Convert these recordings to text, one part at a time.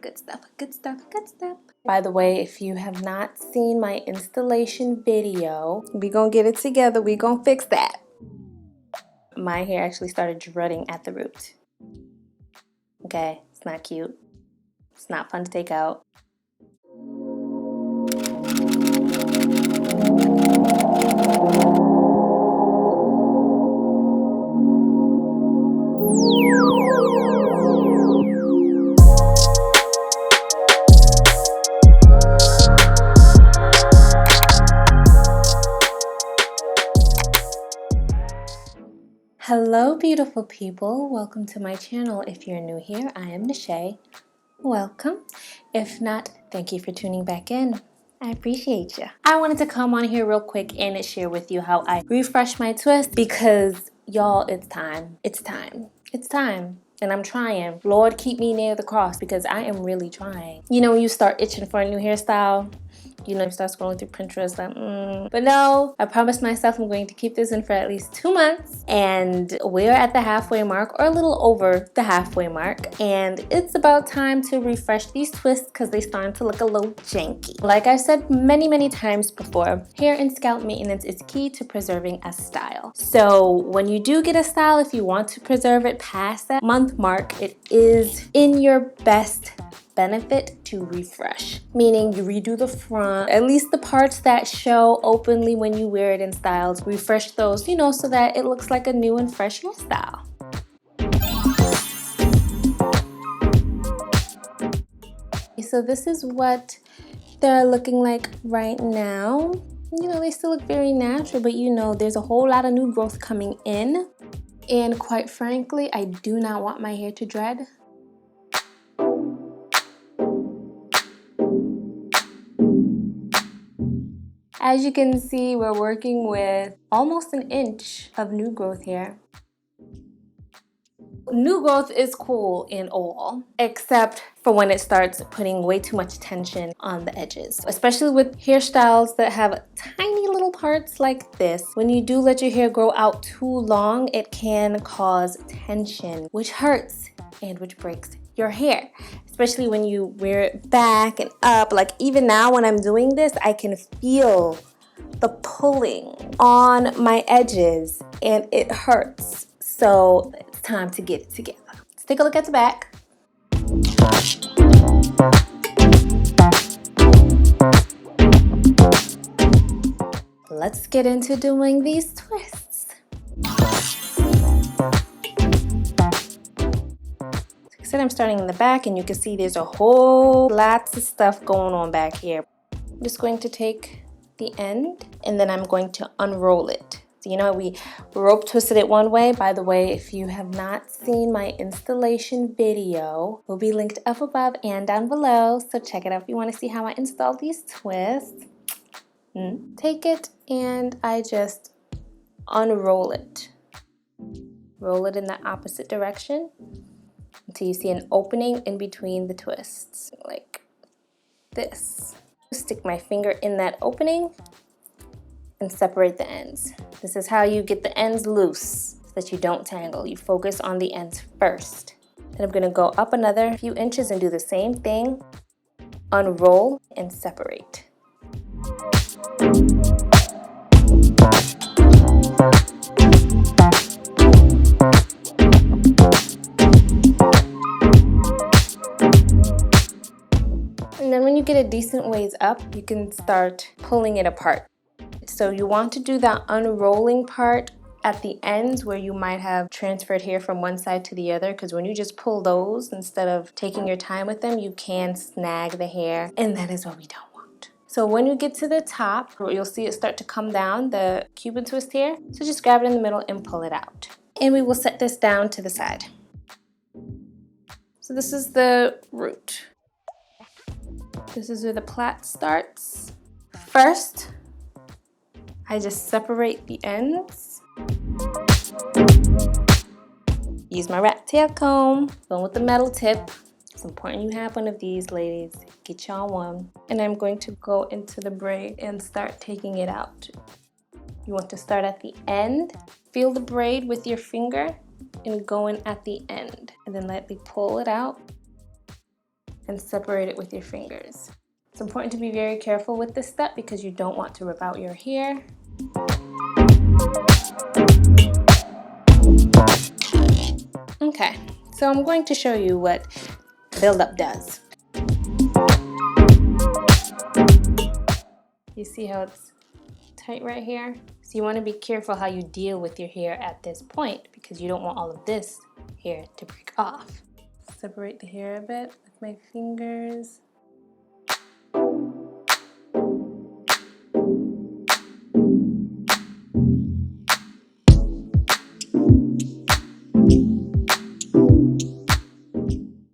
good stuff, good stuff, good stuff. By the way, if you have not seen my installation video, we gonna get it together, we gonna fix that. My hair actually started dreading at the root. Okay, it's not cute. It's not fun to take out. Hello beautiful people, welcome to my channel. If you're new here, I am Nishay. Welcome. If not, thank you for tuning back in. I appreciate you. I wanted to come on here real quick and share with you how I refresh my twist because y'all, it's time. It's time. It's time. And I'm trying. Lord, keep me near the cross because I am really trying. You know when you start itching for a new hairstyle? You know, you start scrolling through Pinterest like, But no, I promised myself I'm going to keep this in for at least 2 months. And we're at the halfway mark or a little over the halfway mark. And it's about time to refresh these twists because they're starting to look a little janky. Like I've said many times before, hair and scalp maintenance is key to preserving a style. So when you do get a style, if you want to preserve it past that month mark, it is in your best benefit to refresh, meaning you redo the front, at least the parts that show openly when you wear it in styles, refresh those, you know, so that it looks like a new and fresh hairstyle. So this is what they're looking like right now. You know, they still look very natural, but you know, there's a whole lot of new growth coming in. And quite frankly, I do not want my hair to dread. As you can see, we're working with almost 1 inch of new growth here. New growth is cool in all, except for when it starts putting way too much tension on the edges, especially with hairstyles that have tiny little parts like this. When you do let your hair grow out too long, it can cause tension, which hurts and which breaks your hair, especially when you wear it back and up. Like even now when I'm doing this, I can feel the pulling on my edges and it hurts. So it's time to get it together. Let's take a look at the back. Let's get into doing these twists. I'm starting in the back and you can see there's a whole lots of stuff going on back here. I'm just going to take the end and then I'm going to unroll it. So you know we rope twisted it one way. By the way, if you have not seen my installation video, it will be linked up above and down below. So check it out if you want to see how I install these twists. Take it and I just unroll it. Roll it in the opposite direction until you see an opening in between the twists, like this. Stick my finger in that opening and separate the ends. This is how you get the ends loose so that you don't tangle. You focus on the ends first. Then I'm gonna go up another few inches and do the same thing. Unroll and separate. And then when you get a decent ways up, you can start pulling it apart. So you want to do that unrolling part at the ends where you might have transferred hair from one side to the other, because when you just pull those instead of taking your time with them, you can snag the hair, and that is what we don't want. So when you get to the top, you'll see it start to come down, the Cuban twist here. So just grab it in the middle and pull it out. And we will set this down to the side. So this is the root. This is where the plait starts. First, I just separate the ends. Use my rat tail comb, going with the metal tip. It's important you have one of these, ladies. Get y'all one. And I'm going to go into the braid and start taking it out. You want to start at the end. Feel the braid with your finger and go in at the end. And then lightly pull it out. and separate it with your fingers. It's important to be very careful with this step because you don't want to rip out your hair. Okay, so I'm going to show you what buildup does. You see how it's tight right here? So you want to be careful how you deal with your hair at this point because you don't want all of this hair to break off. Separate the hair a bit with my fingers.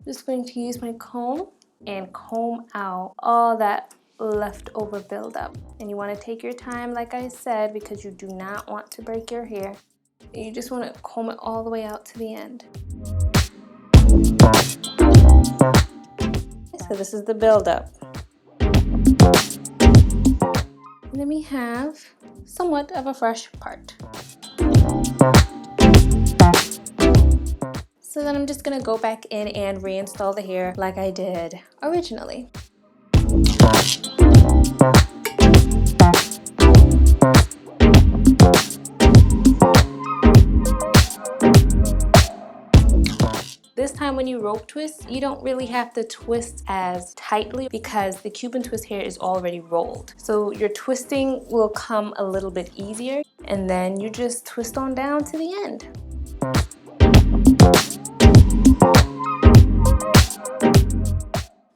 Just going to use my comb and comb out all that leftover buildup. And you want to take your time, like I said, because you do not want to break your hair. You just want to comb it all the way out to the end. So this is the buildup. And then we have somewhat of a fresh part. So then I'm just going to go back in and reinstall the hair like I did originally. This time when you rope twist, you don't really have to twist as tightly because the Cuban twist hair is already rolled. So your twisting will come a little bit easier, and then you just twist on down to the end.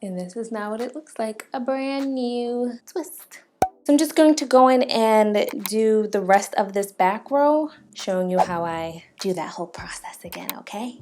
And this is now what it looks like, a brand new twist. So I'm just going to go in and do the rest of this back row, showing you how I do that whole process again, okay?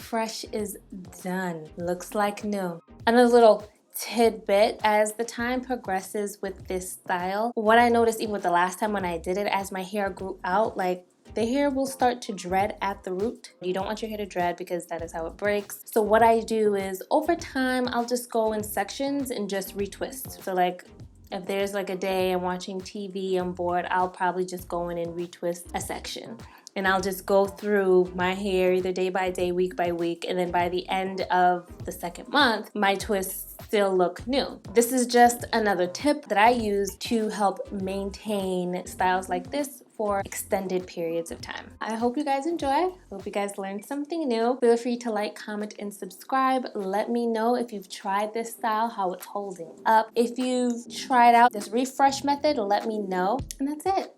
refresh is done. Looks like new. Another little tidbit: as the time progresses with this style, what I noticed even with the last time when I did it, as my hair grew out, like the hair will start to dread at the root. You don't want your hair to dread because that is how it breaks. So what I do is over time, I'll just go in sections and just retwist. So like if there's like a day I'm watching TV, I'm bored, I'll probably just go in and retwist a section. And I'll just go through my hair either day by day, week by week, and then by the end of the second month, my twists still look new. This is just another tip that I use to help maintain styles like this for extended periods of time. I hope you guys enjoy. Hope you guys learned something new. Feel free to like, comment, and subscribe. Let me know if you've tried this style, how it's holding up. If you've tried out this refresh method, let me know. And that's it.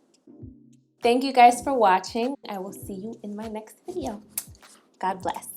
Thank you guys for watching. I will see you in my next video. God bless.